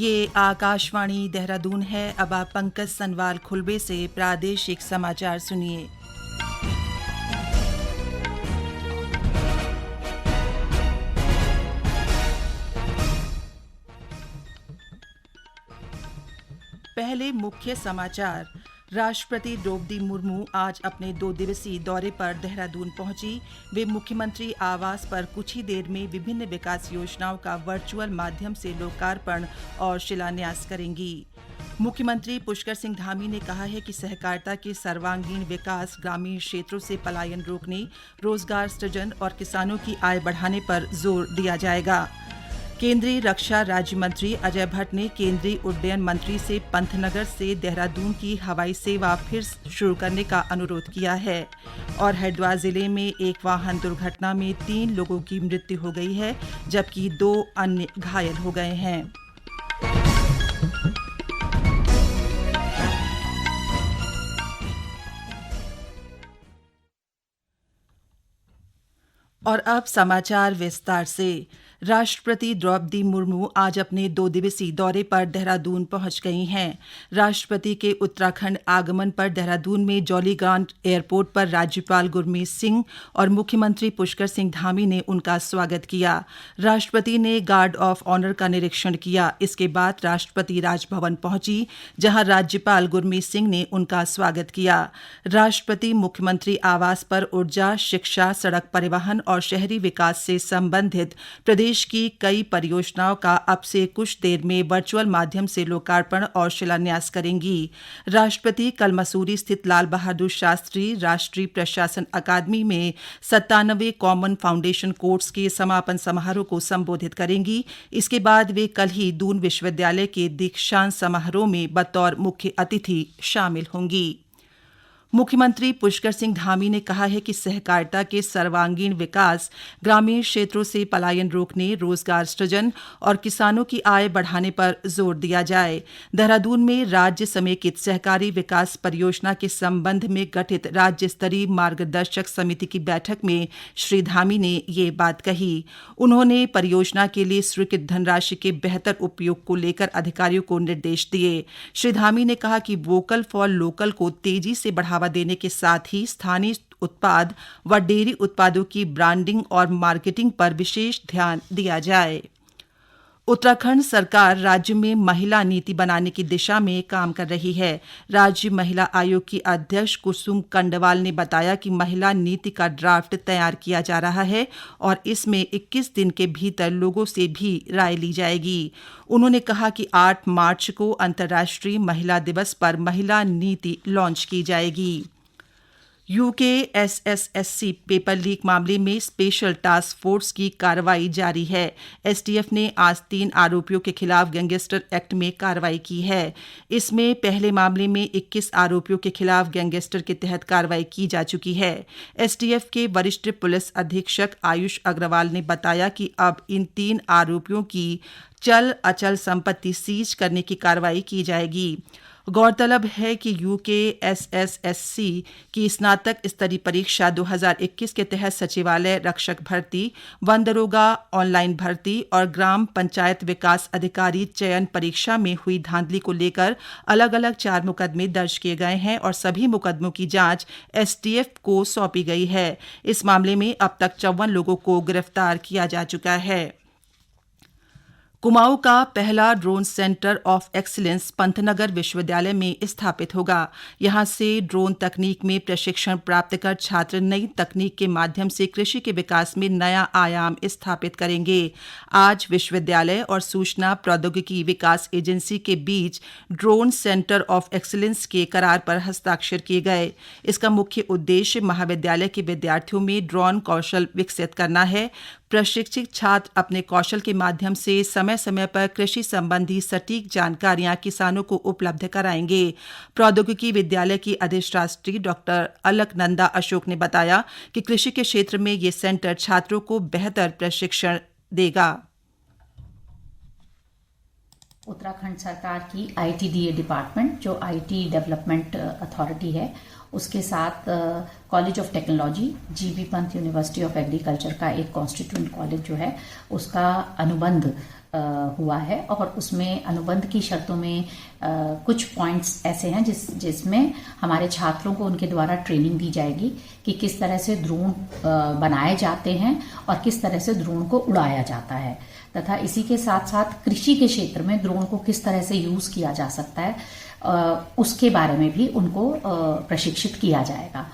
ये आकाशवाणी देहरादून है। अब आप पंकज सनवाल खुलबे से प्रादेशिक समाचार सुनिए। पहले मुख्य समाचार। राष्ट्रपति द्रौपदी मुर्मू आज अपने 2 दिवसीय दौरे पर देहरादून पहुंची। वे मुख्यमंत्री आवास पर कुछ ही देर में विभिन्न विकास योजनाओं का वर्चुअल माध्यम से लोकार्पण और शिलान्यास करेंगी। मुख्यमंत्री पुष्कर सिंह धामी ने कहा है कि सहकारिता के सर्वांगीण विकास, ग्रामीण क्षेत्रों से पलायन रोकने, रोजगार सृजन और किसानों की आय बढ़ाने पर जोर दिया जाएगा। केंद्रीय रक्षा राज्य मंत्री अजय भट्ट ने केंद्रीय उड्डयन मंत्री से पंतनगर से देहरादून की हवाई सेवा फिर शुरू करने का अनुरोध किया है। और हरिद्वार जिले में एक वाहन दुर्घटना में 3 लोगों की मृत्यु हो गई है, जबकि 2 अन्य घायल हो गए हैं। और अब समाचार विस्तार से। राष्ट्रपति द्रौपदी मुर्मू आज अपने 2 दिवसीय दौरे पर देहरादून पहुंच गई हैं। राष्ट्रपति के उत्तराखंड आगमन पर देहरादून में जौलीग्रांट एयरपोर्ट पर राज्यपाल गुरमीत सिंह और मुख्यमंत्री पुष्कर सिंह धामी ने उनका स्वागत किया। राष्ट्रपति ने गार्ड ऑफ ऑनर का निरीक्षण किया। इसके बाद राष्ट्रपति राजभवन पहुंची, जहां राज्यपाल गुरमीत सिंह ने उनका स्वागत किया। राष्ट्रपति मुख्यमंत्री आवास पर ऊर्जा, शिक्षा, सड़क परिवहन और शहरी विकास से संबंधित प्रदेश की कई परियोजनाओं का अब से कुछ देर में वर्चुअल माध्यम से लोकार्पण और शिलान्यास करेंगी। राष्ट्रपति कल मसूरी स्थित लाल बहादुर शास्त्री राष्ट्रीय प्रशासन अकादमी में 97वें कॉमन फाउंडेशन कोर्स के समापन समारोह को संबोधित करेंगी। इसके बाद वे कल ही दून विश्वविद्यालय के दीक्षांत समारोह में बतौर मुख्य अतिथि शामिल होंगी। मुख्यमंत्री पुष्कर सिंह धामी ने कहा है कि सहकारिता के सर्वांगीण विकास, ग्रामीण क्षेत्रों से पलायन रोकने, रोजगार सृजन और किसानों की आय बढ़ाने पर जोर दिया जाए। देहरादून में राज्य समेकित सहकारी विकास परियोजना के संबंध में गठित राज्य स्तरीय मार्गदर्शक समिति की बैठक में श्री धामी ने ये बात कही। उन्होंने परियोजना के लिए स्वीकृत धनराशि के बेहतर उपयोग को लेकर अधिकारियों को निर्देश दिए। श्री धामी ने कहा कि वोकल फॉर लोकल को तेजी से बढ़ावा देने के साथ ही स्थानीय उत्पाद व डेयरी उत्पादों की ब्रांडिंग और मार्केटिंग पर विशेष ध्यान दिया जाए। उत्तराखंड सरकार राज्य में महिला नीति बनाने की दिशा में काम कर रही है। राज्य महिला आयोग की अध्यक्ष कुसुम कंडवाल ने बताया कि महिला नीति का ड्राफ्ट तैयार किया जा रहा है और इसमें 21 दिन के भीतर लोगों से भी राय ली जाएगी। उन्होंने कहा कि 8 मार्च को अंतर्राष्ट्रीय महिला दिवस पर महिला नीति लॉन्च की जाएगी। यूकेएसएसएससी पेपर लीक मामले में स्पेशल टास्क फोर्स की कार्रवाई जारी है। एसटीएफ ने आज 3 आरोपियों के खिलाफ गैंगस्टर एक्ट में कार्रवाई की है। इसमें पहले मामले में 21 आरोपियों के खिलाफ गैंगस्टर के तहत कार्रवाई की जा चुकी है। एसटीएफ के वरिष्ठ पुलिस अधीक्षक आयुष अग्रवाल ने बताया कि अब इन 3 आरोपियों की चल अचल संपत्ति सीज करने की कार्रवाई की जाएगी। गौरतलब है कि यूकेएसएसएससी की स्नातक स्तरीय परीक्षा 2021 के तहत सचिवालय रक्षक भर्ती, वन दरोगा ऑनलाइन भर्ती और ग्राम पंचायत विकास अधिकारी चयन परीक्षा में हुई धांधली को लेकर अलग अलग 4 मुकदमे दर्ज किए गए हैं और सभी मुकदमों की जांच एसटीएफ को सौंपी गई है। इस मामले में अब तक 54 लोगों को गिरफ्तार किया जा चुका है। कुमाऊं का पहला drone centre of excellence Pantnagar विश्वविद्यालय में स्थापित होगा। यहां से ड्रोन तकनीक में प्रशिक्षण प्राप्त कर छात्र नई तकनीक के माध्यम से कृषि के विकास में नया आयाम स्थापित करेंगे। आज विश्वविद्यालय और सूचना प्रौद्योगिकी विकास एजेंसी के बीच ड्रोन सेंटर ऑफ एक्सीलेंस के करार पर हस्ताक्षर किए गए। इसका मुख्य उद्देश्य महाविद्यालय के विद्यार्थियों में ड्रोन कौशल विकसित करना है। प्रशिक्षित छात्र अपने कौशल के माध्यम से समय समय पर कृषि संबंधी सटीक जानकारियां किसानों को उपलब्ध कराएंगे। प्रौद्योगिकी विद्यालय की अधिष्ठात्री डॉक्टर अलकनंदा अशोक ने बताया कि कृषि के क्षेत्र में ये सेंटर छात्रों को बेहतर प्रशिक्षण देगा। उत्तराखंड सरकार की आईटीडीए डिपार्टमेंट, जो आईटी डेवलपमेंट अथॉरिटी है, उसके साथ college of technology, GB Pant university of agriculture का एक कॉन्स्टिट्यूंट कॉलेज जो है, उसका अनुबंध हुआ है। और उसमें अनुबंध की शर्तों में कुछ पॉइंट्स ऐसे हैं जिसमें हमारे छात्रों को उनके द्वारा ट्रेनिंग दी जाएगी कि किस तरह से ड्रोन बनाए जाते हैं और किस तरह से ड्रोन को उड़ाया जाता है, तथा इसी के साथ साथ कृषि के क्षेत्र में ड्रोन को किस तरह से यूज किया जा सकता है, उसके बारे में भी उनको प्रशिक्षित किया जाएगा।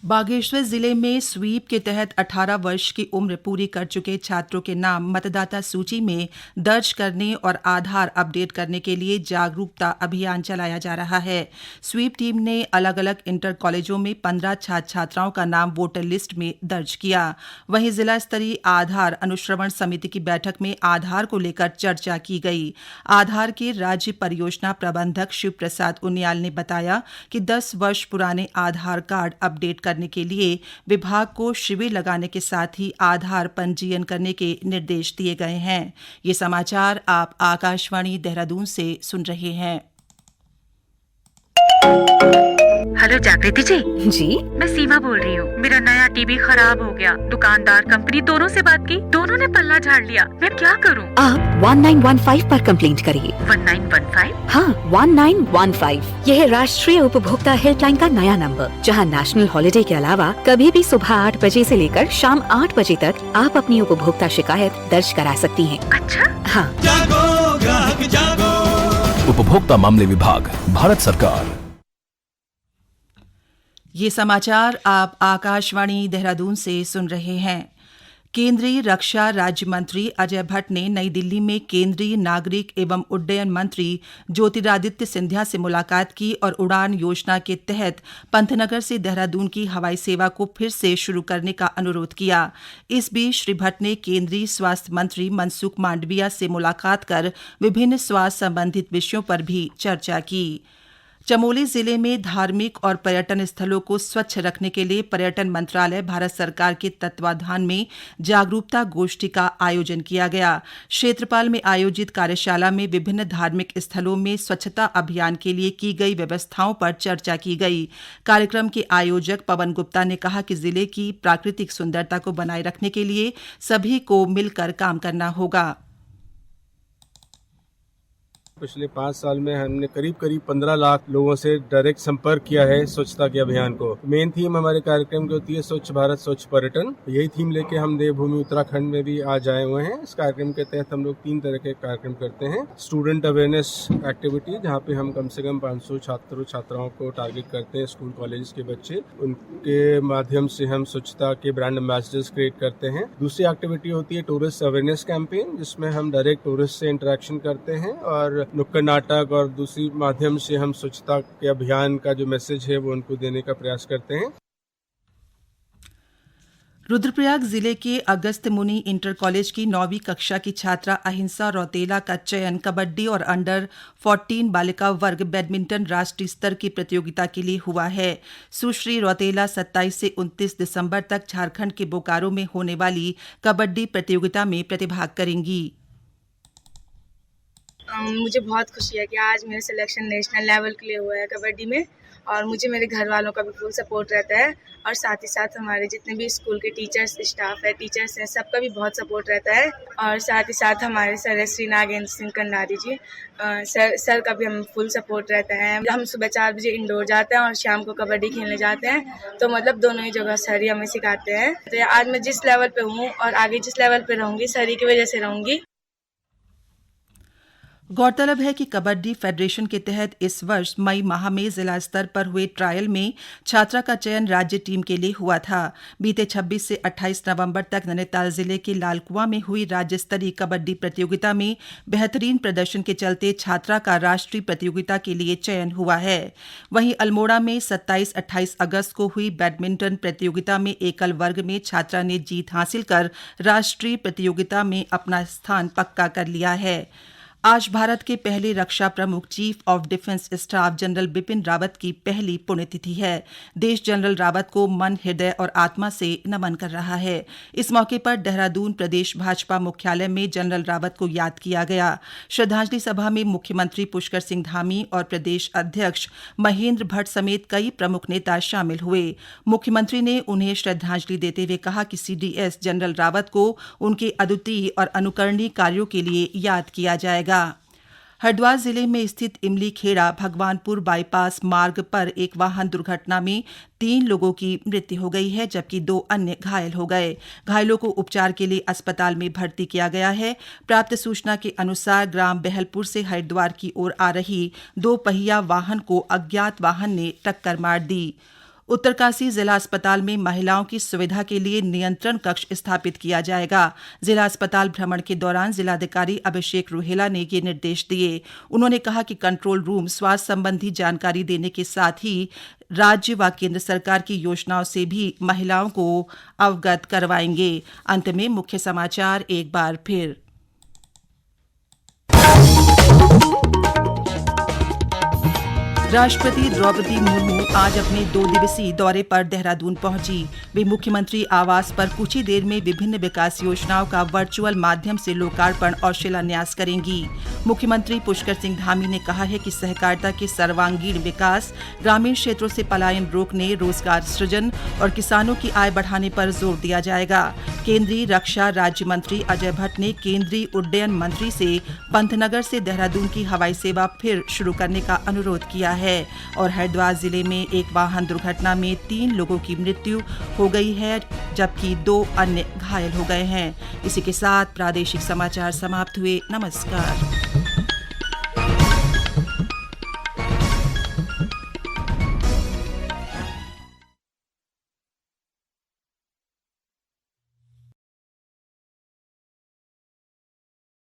बागेश्वर जिले में स्वीप के तहत 18 वर्ष की उम्र पूरी कर चुके छात्रों के नाम मतदाता सूची में दर्ज करने और आधार अपडेट करने के लिए जागरूकता अभियान चलाया जा रहा है। स्वीप टीम ने अलग अलग इंटर कॉलेजों में 15 छात्र छात्राओं का नाम वोटर लिस्ट में दर्ज किया। वहीं जिला स्तरीय आधार अनुश्रवण समिति की बैठक में आधार को लेकर चर्चा की गई। आधार के राज्य परियोजना प्रबंधक शिव प्रसाद उनियाल ने बताया कि 10 वर्ष पुराने आधार कार्ड अपडेट करने के लिए विभाग को शिविर लगाने के साथ ही आधार पंजीयन करने के निर्देश दिए गए हैं। ये समाचार आप आकाशवाणी देहरादून से सुन रहे हैं। हेलो जागृति जी। जी मैं सीमा बोल रही हूँ। मेरा नया टीवी खराब हो गया। दुकानदार, कंपनी दोनों से बात की, दोनों ने पल्ला झाड़ लिया। मैं क्या करूँ? आप 1915 पर कंप्लेंट करिए। 1915? हाँ, 1915। यह है राष्ट्रीय उपभोक्ता हेल्पलाइन का नया नंबर, जहाँ नेशनल हॉलिडे के अलावा कभी भी सुबह 8 बजे से लेकर शाम 8 बजे तक आप अपनी उपभोक्ता शिकायत दर्ज करा सकती हैं। अच्छा। हाँ। जागो ग्राहक जागो। उपभोक्ता मामले विभाग, भारत सरकार। ये समाचार आप आकाशवाणी देहरादून से सुन रहे हैं। केंद्रीय रक्षा राज्य मंत्री अजय भट्ट ने नई दिल्ली में केंद्रीय नागरिक एवं उड्डयन मंत्री ज्योतिरादित्य सिंधिया से मुलाकात की और उड़ान योजना के तहत पंतनगर से देहरादून की हवाई सेवा को फिर से शुरू करने का अनुरोध किया। इस बीच श्री भट्ट ने केंद्रीय स्वास्थ्य मंत्री मनसुख मांडविया से मुलाकात कर विभिन्न स्वास्थ्य संबंधित विषयों पर भी चर्चा की। चमोली जिले में धार्मिक और पर्यटन स्थलों को स्वच्छ रखने के लिए पर्यटन मंत्रालय, भारत सरकार के तत्वाधान में जागरूकता गोष्ठी का आयोजन किया गया। क्षेत्रपाल में आयोजित कार्यशाला में विभिन्न धार्मिक स्थलों में स्वच्छता अभियान के लिए की गई व्यवस्थाओं पर चर्चा की गई। कार्यक्रम के आयोजक पवन गुप्ता ने कहा कि जिले की प्राकृतिक सुंदरता को बनाए रखने के लिए सभी को मिलकर काम करना होगा। पिछले 5 साल में हमने करीब 15 लाख लोगों से डायरेक्ट संपर्क किया है स्वच्छता के अभियान को। मेन थीम हमारे कार्यक्रम की होती है स्वच्छ भारत स्वच्छ पर्यटन। यही थीम लेके हम देवभूमि उत्तराखंड में भी आज आए हुए हैं। इस कार्यक्रम के तहत हम लोग 3 तरह के कार्यक्रम करते हैं। स्टूडेंट अवेयरनेस एक्टिविटी, जहाँ पे हम कम से कम 500 छात्रों छात्राओं को टारगेट करते हैं, स्कूल कॉलेज के बच्चे। उनके माध्यम से हम स्वच्छता के ब्रांड एम्बेसडर्स क्रिएट करते हैं। दूसरी एक्टिविटी होती है टूरिस्ट अवेयरनेस कैंपेन, जिसमें हम डायरेक्ट टूरिस्ट से इंटरेक्शन करते हैं और नुक्कड़ नाटक और दूसरी माध्यम से हम स्वच्छता के अभियान का जो मैसेज है वो उनको देने का प्रयास करते हैं। रुद्रप्रयाग जिले के अगस्त मुनि इंटर कॉलेज की 9वीं कक्षा की छात्रा अहिंसा रौतेला का चयन कबड्डी और अंडर 14 बालिका वर्ग बैडमिंटन राष्ट्रीय स्तर की प्रतियोगिता के लिए हुआ है। सुश्री रौतेला 27 से 29 दिसंबर तक झारखंड के बोकारो में होने वाली कबड्डी प्रतियोगिता में प्रतिभाग करेंगी। मुझे बहुत खुशी है कि आज मेरा सिलेक्शन नेशनल लेवल के लिए हुआ है कबड्डी में, और मुझे मेरे घर वालों का भी फुल सपोर्ट रहता है, और साथ ही साथ हमारे जितने भी स्कूल के टीचर्स, स्टाफ है, टीचर्स हैं, सबका भी बहुत सपोर्ट रहता है। और साथ ही साथ हमारे सर श्री नागेंद्र सिंह कंडारी जी सर का भी हम फुल सपोर्ट रहता है। हम सुबह 4 बजे इंडोर जाते हैं और शाम को कबड्डी खेलने जाते हैं, तो मतलब दोनों ही जगह सर ही हमें सिखाते हैं। तो आज मैं जिस लेवल पे हूँ और आगे जिस लेवल पे रहूँगी, सर ही की वजह से रहूँगी। गौरतलब है कि कबड्डी फेडरेशन के तहत इस वर्ष मई माह में जिला स्तर पर हुए ट्रायल में छात्रा का चयन राज्य टीम के लिए हुआ था। बीते 26 से 28 नवंबर तक नैनीताल जिले के लालकुआं में हुई राज्य स्तरीय कबड्डी प्रतियोगिता में बेहतरीन प्रदर्शन के चलते छात्रा का राष्ट्रीय प्रतियोगिता के लिए चयन हुआ है। वहीं अल्मोड़ा में 27-28 अगस्त को हुई बैडमिंटन प्रतियोगिता में एकल वर्ग में छात्रा ने जीत हासिल कर राष्ट्रीय प्रतियोगिता में अपना स्थान पक्का कर लिया है। आज भारत के पहले रक्षा प्रमुख chief of defence staff general Bipin Rawat की पहली पुण्यतिथि है। देश जनरल रावत को मन, हृदय और आत्मा से नमन कर रहा है। इस मौके पर देहरादून प्रदेश भाजपा मुख्यालय में जनरल रावत को याद किया गया। श्रद्धांजलि सभा में मुख्यमंत्री पुष्कर सिंह धामी और प्रदेश अध्यक्ष महेंद्र भट्ट समेत कई प्रमुख नेता शामिल हुए। मुख्यमंत्री ने उन्हें श्रद्धांजलि देते हुए कहा कि CDS जनरल रावत को उनके अद्वितीय और अनुकरणीय कार्यों के लिए याद किया जाएगा। हरिद्वार जिले में स्थित इमली खेड़ा भगवानपुर बाईपास मार्ग पर एक वाहन दुर्घटना में 3 लोगों की मृत्यु हो गई है, जबकि 2 अन्य घायल हो गए। घायलों को उपचार के लिए अस्पताल में भर्ती किया गया है। प्राप्त सूचना के अनुसार ग्राम बहलपुर से हरिद्वार की ओर आ रही 2 पहिया वाहन को अज्ञात वाहन ने टक्कर मार दी। उत्तरकाशी जिला अस्पताल में महिलाओं की सुविधा के लिए नियंत्रण कक्ष स्थापित किया जाएगा। जिला अस्पताल भ्रमण के दौरान जिलाधिकारी अभिषेक रुहेला ने ये निर्देश दिए। उन्होंने कहा कि कंट्रोल रूम स्वास्थ्य संबंधी जानकारी देने के साथ ही राज्य व केंद्र सरकार की योजनाओं से भी महिलाओं को अवगत करवाएंगे। अंत में मुख्य समाचार एक बार फिर। राष्ट्रपति द्रौपदी मुर्मू आज अपने 2 दिवसीय दौरे पर देहरादून पहुंची। वे मुख्यमंत्री आवास पर कुछ ही देर में विभिन्न विकास योजनाओं का वर्चुअल माध्यम से लोकार्पण और शिलान्यास करेंगी। मुख्यमंत्री पुष्कर सिंह धामी ने कहा है कि सहकारिता के सर्वांगीण विकास, ग्रामीण क्षेत्रों से पलायन रोकने, रोजगार सृजन और किसानों की आय बढ़ाने पर जोर दिया जाएगा। केंद्रीय रक्षा राज्य मंत्री अजय भट्ट ने केंद्रीय उड्डयन मंत्री से पंतनगर से देहरादून की हवाई सेवा फिर शुरू करने का अनुरोध किया है। और हरिद्वार जिले में एक वाहन दुर्घटना में 3 लोगों की मृत्यु हो गई है, जबकि 2 अन्य घायल हो गए हैं। इसी के साथ प्रादेशिक समाचार समाप्त हुए। नमस्कार।